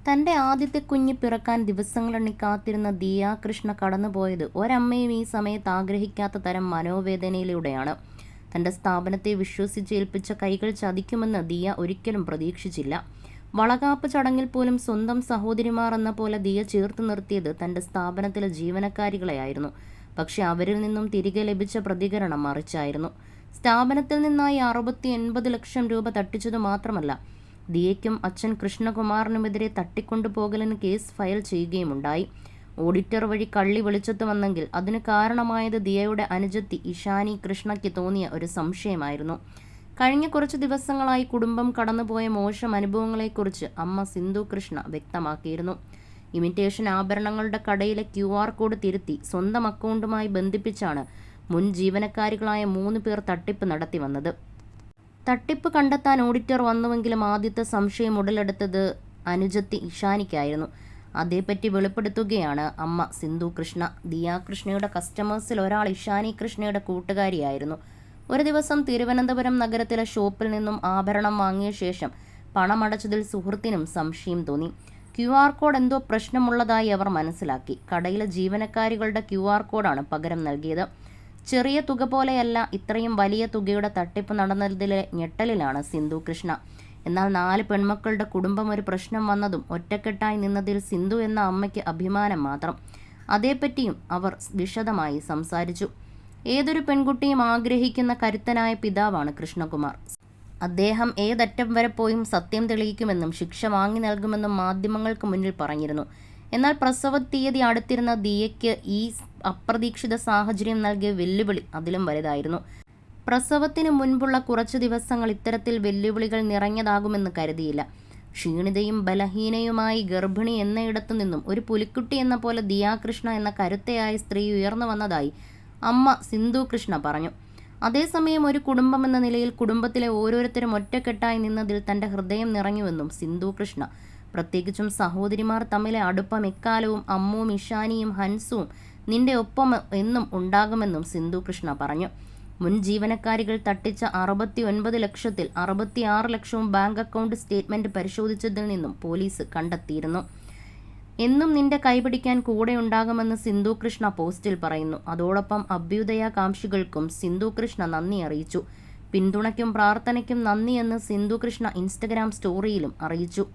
തൻ്റെ ആദ്യത്തെ കുഞ്ഞ് പിറക്കാൻ ദിവസങ്ങളെണ്ണി കാത്തിരുന്ന ദിയ കൃഷ്ണ കടന്നുപോയത് ഒരമ്മയും ഈ സമയത്ത് ആഗ്രഹിക്കാത്ത തരം മനോവേദനയിലൂടെയാണ്. തൻ്റെ സ്ഥാപനത്തെ വിശ്വസിച്ചേൽപ്പിച്ച കൈകൾ ചതിക്കുമെന്ന് ദിയ ഒരിക്കലും പ്രതീക്ഷിച്ചില്ല. വളകാപ്പ് ചടങ്ങിൽ പോലും സ്വന്തം സഹോദരിമാർ എന്ന പോലെ ദിയ ചേർത്ത് നിർത്തിയത് തൻ്റെ സ്ഥാപനത്തിലെ ജീവനക്കാരികളെയായിരുന്നു. പക്ഷെ അവരിൽ നിന്നും തിരികെ ലഭിച്ച പ്രതികരണം മറിച്ചായിരുന്നു. സ്ഥാപനത്തിൽ നിന്നായി 60-80 ലക്ഷം രൂപ തട്ടിച്ചതു മാത്രമല്ല, ദിയയ്ക്കും അച്ഛൻ കൃഷ്ണകുമാറിനുമെതിരെ തട്ടിക്കൊണ്ടുപോകലിന് കേസ് ഫയൽ ചെയ്യുകയുമുണ്ടായി. ഓഡിറ്റർ വഴി കള്ളി വെളിച്ചത്ത് വന്നെങ്കിൽ അതിന് കാരണമായത് ദിയയുടെ അനുജത്തി ഇഷാനി കൃഷ്ണയ്ക്ക് തോന്നിയ ഒരു സംശയമായിരുന്നു. കഴിഞ്ഞ കുറച്ച് ദിവസങ്ങളായി കുടുംബം കടന്നുപോയ മോശം അനുഭവങ്ങളെക്കുറിച്ച് അമ്മ സിന്ധു കൃഷ്ണ വ്യക്തമാക്കിയിരുന്നു. ഇമിറ്റേഷൻ ആഭരണങ്ങളുടെ കടയിലെ QR കോഡ് തിരുത്തി സ്വന്തം അക്കൗണ്ടുമായി ബന്ധിപ്പിച്ചാണ് മുൻ ജീവനക്കാരികളായ 3 പേർ തട്ടിപ്പ് നടത്തി വന്നത്. തട്ടിപ്പ് കണ്ടെത്താൻ ഓഡിറ്റർ വന്നുവെങ്കിലും ആദ്യത്തെ സംശയം ഉടലെടുത്തത് അനുജത്തി ഇഷാനിക്കായിരുന്നു. അതേപ്പറ്റി വെളിപ്പെടുത്തുകയാണ് അമ്മ സിന്ധു കൃഷ്ണ. ദിയ കൃഷ്ണയുടെ കസ്റ്റമേഴ്സിൽ ഒരാൾ ഇഷാനി കൃഷ്ണയുടെ കൂട്ടുകാരിയായിരുന്നു. ഒരു ദിവസം തിരുവനന്തപുരം നഗരത്തിലെ ഷോപ്പിൽ നിന്നും ആഭരണം വാങ്ങിയ ശേഷം പണമടച്ചതിൽ സുഹൃത്തിനും സംശയം തോന്നി. QR കോഡ് എന്തോ പ്രശ്നമുള്ളതായി അവർ മനസ്സിലാക്കി. കടയിലെ ജീവനക്കാരികളുടെ QR കോഡാണ് പകരം നൽകിയത്. ചെറിയ തുക പോലെയല്ല, ഇത്രയും വലിയ തുകയുടെ തട്ടിപ്പ് നടന്നതിലെ ഞെട്ടലിലാണ് സിന്ധു കൃഷ്ണ. എന്നാൽ 4 പെൺമക്കളുടെ കുടുംബം ഒരു പ്രശ്നം വന്നതും ഒറ്റക്കെട്ടായി നിന്നതിൽ സിന്ധു എന്ന അമ്മയ്ക്ക് അഭിമാനം മാത്രം. അതേപ്പറ്റിയും അവർ വിശദമായി സംസാരിച്ചു. ഏതൊരു പെൺകുട്ടിയും ആഗ്രഹിക്കുന്ന കരുത്തനായ പിതാവാണ് കൃഷ്ണകുമാർ. അദ്ദേഹം ഏതറ്റം വരെ പോയും സത്യം തെളിയിക്കുമെന്നും ശിക്ഷ വാങ്ങി നൽകുമെന്നും മാധ്യമങ്ങൾക്ക് മുന്നിൽ പറഞ്ഞിരുന്നു. എന്നാൽ പ്രസവ തീയതി അടുത്തിരുന്ന ദിയയ്ക്ക് ഈ അപ്രതീക്ഷിത സാഹചര്യം നൽകിയ വെല്ലുവിളി അതിലും വലുതായിരുന്നു. പ്രസവത്തിന് മുൻപുള്ള കുറച്ചു ദിവസങ്ങൾ ഇത്തരത്തിൽ വെല്ലുവിളികൾ നിറഞ്ഞതാകുമെന്ന് കരുതിയില്ല. ക്ഷീണിതയും ബലഹീനയുമായി ഗർഭിണി എന്നയിടത്തു നിന്നും ഒരു പുലിക്കുട്ടി എന്ന പോലെ ദിയ കൃഷ്ണ എന്ന കരുത്തയായ സ്ത്രീ ഉയർന്നു വന്നതായി അമ്മ സിന്ധു കൃഷ്ണ പറഞ്ഞു. അതേസമയം ഒരു കുടുംബം എന്ന നിലയിൽ കുടുംബത്തിലെ ഓരോരുത്തരും ഒറ്റക്കെട്ടായി നിന്നതിൽ തൻ്റെ ഹൃദയം നിറഞ്ഞുവെന്നും സിന്ധു കൃഷ്ണ. പ്രത്യേകിച്ചും സഹോദരിമാർ തമ്മിലെ അടുപ്പം എക്കാലവും അമ്മുവും ഇഷാനിയും ഹൻസുവും നിന്റെ ഒപ്പം എന്നും ഉണ്ടാകുമെന്നും സിന്ധു കൃഷ്ണ പറഞ്ഞു. മുൻ ജീവനക്കാരികൾ തട്ടിച്ച 69 ലക്ഷത്തിൽ 66 ലക്ഷവും ബാങ്ക് അക്കൗണ്ട് സ്റ്റേറ്റ്മെന്റ് പരിശോധിച്ചതിൽ നിന്നും പോലീസ് കണ്ടെത്തിയിരുന്നു. എന്നും നിന്റെ കൈപിടിക്കാൻ കൂടെയുണ്ടാകുമെന്ന് സിന്ധു കൃഷ്ണ പോസ്റ്റിൽ പറയുന്നു. അതോടൊപ്പം അഭ്യുദയകാംക്ഷികൾക്കും സിന്ധു കൃഷ്ണ നന്ദി അറിയിച്ചു. പിന്തുണയ്ക്കും പ്രാർത്ഥനയ്ക്കും നന്ദിയെന്ന് സിന്ധു കൃഷ്ണ ഇൻസ്റ്റഗ്രാം സ്റ്റോറിയിലും അറിയിച്ചു.